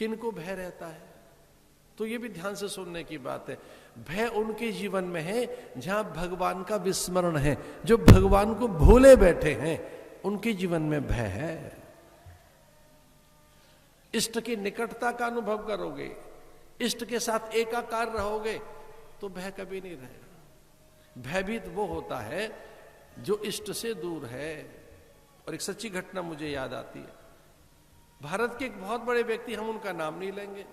किनको भय रहता है? तो ये भी ध्यान से सुनने की बात है। भय उनके जीवन में है जहां भगवान का विस्मरण है। जो भगवान को भूले बैठे हैं उनके जीवन में भय है। इष्ट की निकटता का अनुभव करोगे, इष्ट के साथ एकाकार रहोगे तो भय कभी नहीं रहेगा। भयभीत वो होता है जो इष्ट से दूर है। और एक सच्ची घटना मुझे याद आती है। भारत के एक बहुत बड़े व्यक्ति, हम उनका नाम नहीं लेंगे,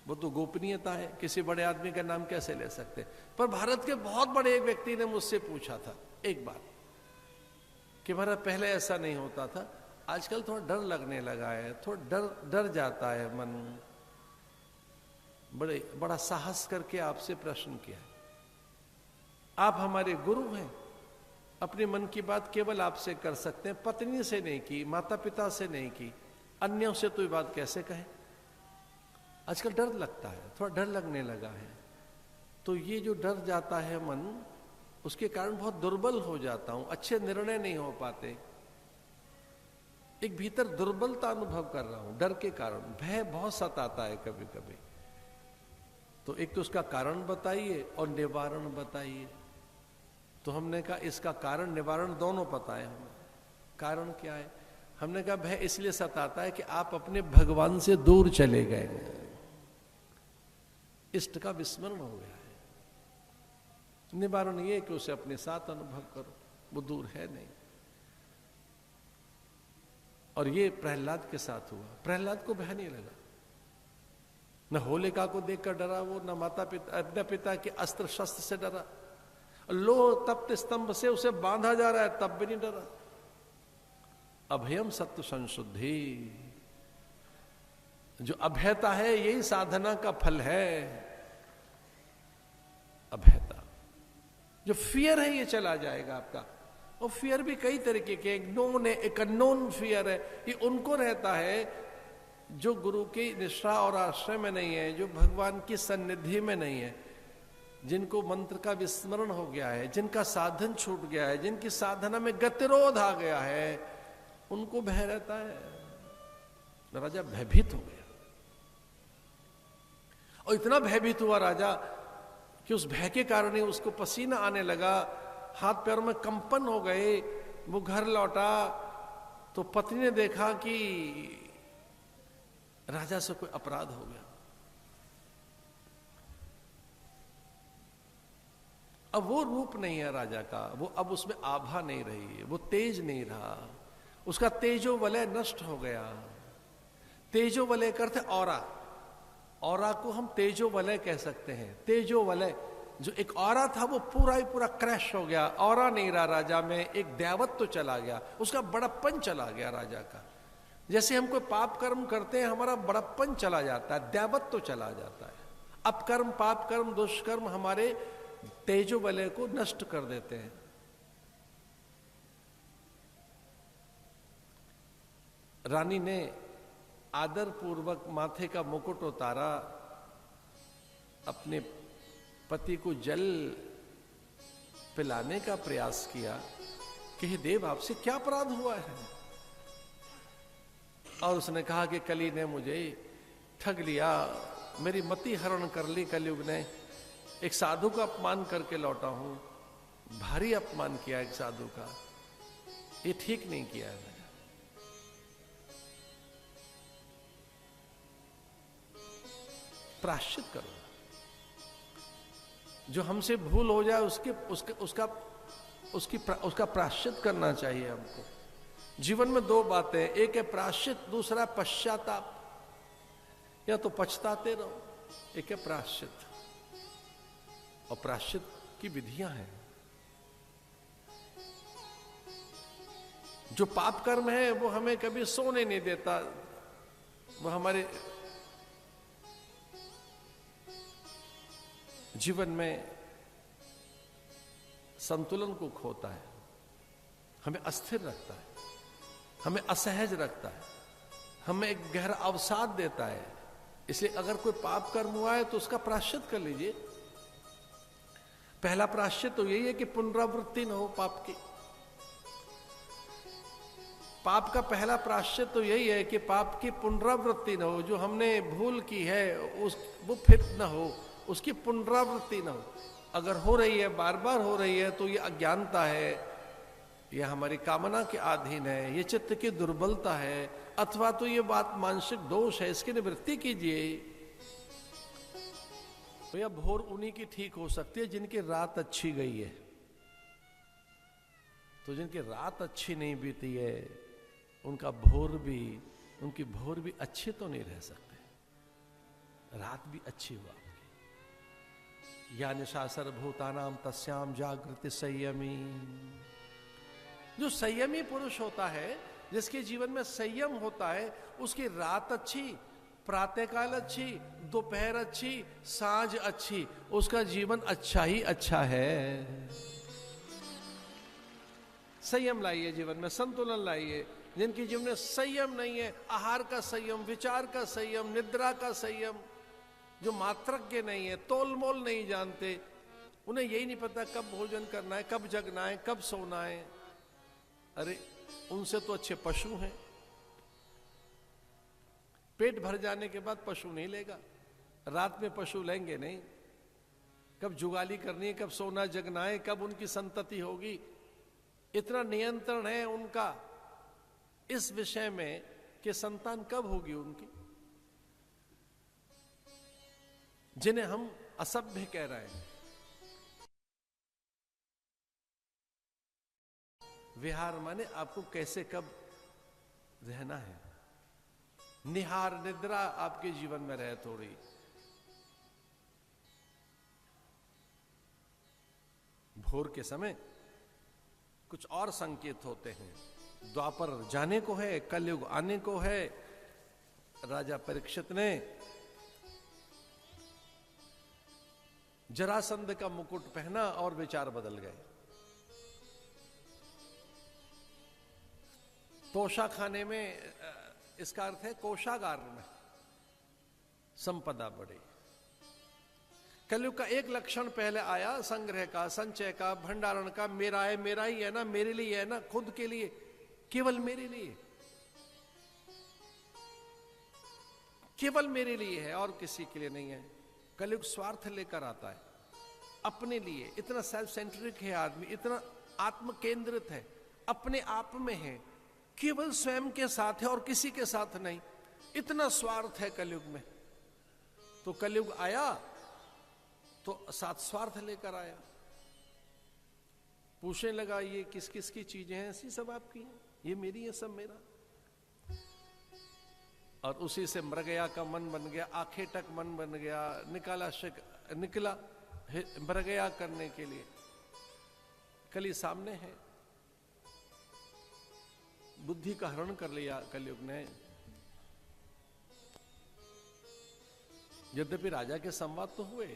वो तो गोपनीयता है, किसी बड़े आदमी का नाम कैसे ले सकते। पर भारत के बहुत बड़े एक व्यक्ति ने मुझसे पूछा था एक बात कि महाराज पहले ऐसा नहीं होता था, आजकल थोड़ा डर लगने लगा है, थोड़ा डर जाता है मन। बड़ा साहस करके आपसे प्रश्न किया। आप हमारे गुरु हैं, अपने मन की बात केवल आपसे कर सकते हैं, पत्नी से नहीं की, माता पिता से नहीं की, अन्यों से तो ये बात कैसे कहें। आजकल डर लगता है, थोड़ा डर लगने लगा है। तो ये जो डर जाता है मन, उसके कारण बहुत दुर्बल हो जाता हूं, अच्छे निर्णय नहीं हो पाते। एक भीतर दुर्बलता अनुभव कर रहा हूं डर के कारण। भय बहुत सताता है कभी कभी। तो एक तो उसका कारण बताइए और निवारण बताइए। तो हमने कहा इसका कारण निवारण दोनों पता है हमें। कारण क्या है? हमने कहा भय इसलिए सताता है कि आप अपने भगवान से दूर चले गए, इष्ट का विस्मरण हो गया है। निवारण ये कि उसे अपने साथ अनुभव करो, वो दूर है नहीं। और ये प्रहलाद के साथ हुआ। प्रहलाद को भय नहीं लगा, न होलिका को देखकर डरा वो, न माता पिता अपने पिता के अस्त्र शस्त्र से डरा। लो तप्त स्तंभ से उसे बांधा जा रहा है, तब भी नहीं डरा। अभयम सत्व संशुद्धि, जो अभयता है यही साधना का फल है। अभयता, जो फियर है ये चला जाएगा आपका। और फियर भी कई तरीके के, एक नोन है, एक अननोन फियर है। ये उनको रहता है जो गुरु की निष्ठा और आश्रय में नहीं है, जो भगवान की सन्निधि में नहीं है, जिनको मंत्र का विस्मरण हो गया है, जिनका साधन छूट गया है, जिनकी साधना में गतिरोध आ गया है, उनको भय रहता है। राजा भयभीत हो गया और इतना भयभीत हुआ राजा कि उस भय के कारण ही उसको पसीना आने लगा, हाथ पैरों में कंपन हो गए। वो घर लौटा तो पत्नी ने देखा कि राजा से कोई अपराध हो गया। अब वो रूप नहीं है राजा का, वो अब उसमें आभा नहीं रही, वो तेज नहीं रहा, उसका तेजो वलय नष्ट हो गया। तेजो वलय करते औरा, औरा को हम तेजो वलय कह सकते हैं। तेजो वलय, जो एक औरा था वो पूरा ही पूरा क्रैश हो गया। औरा नहीं रहा राजा में, एक दैवत्व तो चला गया, उसका बड़प्पन चला गया राजा का। जैसे हम कोई पाप कर्म करते हैं हमारा बड़प्पन चला जाता है, दैवत्व तो चला जाता है। अपकर्म, पाप कर्म, दुष्कर्म हमारे तेजो वलय को नष्ट कर देते हैं। रानी ने आदर पूर्वक माथे का मुकुट उतारा, अपने पति को जल पिलाने का प्रयास किया कि हे देव आपसे क्या अपराध हुआ है। और उसने कहा कि कली ने मुझे ठग लिया, मेरी मति हरण कर ली कलयुग ने। एक साधु का अपमान करके लौटा हूं, भारी अपमान किया एक साधु का, ये ठीक नहीं किया है। प्रायश्चित करो, जो हमसे भूल हो जाए उसका प्रायश्चित करना चाहिए हमको। जीवन में दो बातें, एक है प्रायश्चित, दूसरा पश्चाताप। या तो पछताते रहो, एक है प्रायश्चित। और प्रायश्चित की विधियां हैं। जो पाप कर्म है वो हमें कभी सोने नहीं देता, वो हमारे जीवन में संतुलन को खोता है, हमें अस्थिर रखता है, हमें असहज रखता है, हमें एक गहरा अवसाद देता है। इसलिए अगर कोई पाप कर्म हुआ है तो उसका प्रायश्चित कर लीजिए। पहला प्रायश्चित तो यही है कि पुनरावृत्ति न हो पाप की। पाप का पहला प्रायश्चित तो यही है कि पाप की पुनरावृत्ति न हो, जो हमने भूल की है वो फिर न हो, उसकी पुनरावृत्ति न हो। अगर हो रही है, बार बार हो रही है, तो ये अज्ञानता है, यह हमारी कामना के अधीन है, ये चित्त की दुर्बलता है, अथवा तो ये बात मानसिक दोष है, इसकी निवृत्ति कीजिए। तो यह भोर उन्हीं की ठीक हो सकती है जिनकी रात अच्छी गई है। तो जिनकी रात अच्छी नहीं बीती है, उनकी भोर भी अच्छे तो नहीं रह सकते। रात भी अच्छी हुआ आपकी। या निशा सर्वभूतानाम तस्याम जागृति संयमी। जो संयमी पुरुष होता है, जिसके जीवन में संयम होता है, उसकी रात अच्छी, प्रातःकाल अच्छी, दोपहर अच्छी, सांझ अच्छी, उसका जीवन अच्छा ही अच्छा है। संयम लाइए जीवन में, संतुलन लाइए। जिनके जीवन में संयम नहीं है, आहार का संयम, विचार का संयम, निद्रा का संयम, जो मात्रज्ञ नहीं है, तोलमोल नहीं जानते, उन्हें यही नहीं पता कब भोजन करना है, कब जगना है, कब सोना है। अरे उनसे तो अच्छे पशु हैं। पेट भर जाने के बाद पशु नहीं लेगा, रात में पशु लेंगे नहीं। कब जुगाली करनी है, कब सोना जगना है, कब उनकी संतति होगी, इतना नियंत्रण है उनका इस विषय में कि संतान कब होगी उनकी। जिन्हें हम असभ्य कह रहे हैं। विहार माने आपको कैसे कब रहना है। निहार, निद्रा आपके जीवन में रहे थोड़ी। भोर के समय कुछ और संकेत होते हैं। द्वापर जाने को है, कलयुग आने को है। राजा परीक्षित ने जरासंध का मुकुट पहना और विचार बदल गए। तोशा खाने में, इसका अर्थ है कोषागार में संपदा बढ़ी। कलयुग का एक लक्षण पहले आया, संग्रह का, संचय का, भंडारण का। मेरा है, मेरा ही है ना, मेरे लिए है ना, खुद के लिए, केवल मेरे लिए, केवल मेरे लिए है और किसी के लिए नहीं है। कलयुग स्वार्थ लेकर आता है, अपने लिए। इतना सेल्फ सेंट्रिक है आदमी, इतना आत्म केंद्रित है, अपने आप में है, केवल स्वयं के साथ है और किसी के साथ नहीं। इतना स्वार्थ है कलयुग में। तो कलयुग आया तो साथ स्वार्थ लेकर आया। पूछने लगा, ये किस किस की चीजें हैं? ऐसी सब आपकी हैं, ये मेरी है, सब मेरा। और उसी से मृगया का मन बन गया, आंखें तक मन बन गया। निकला मृगया करने के लिए। कल ही सामने है, बुद्धि का हरण कर लिया कलयुग ने। यद्यपि राजा के संवाद तो हुए,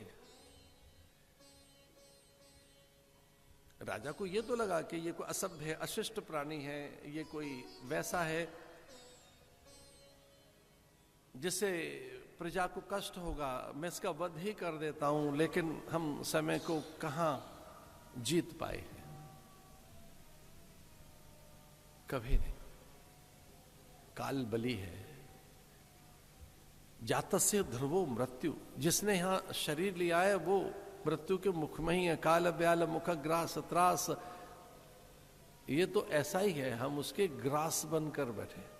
राजा को यह तो लगा कि ये कोई असभ्य है, अशिष्ट प्राणी है, ये कोई वैसा है जिससे प्रजा को कष्ट होगा, मैं इसका वध ही कर देता हूं। लेकिन हम समय को कहां जीत पाए, कभी नहीं। काल बली है। जातस्य ध्रुवो मृत्यु, जिसने यहां शरीर लिया है वो मृत्यु के मुख में ही है। काल ब्याल मुख ग्रास त्रास, ये तो ऐसा ही है, हम उसके ग्रास बनकर बैठे।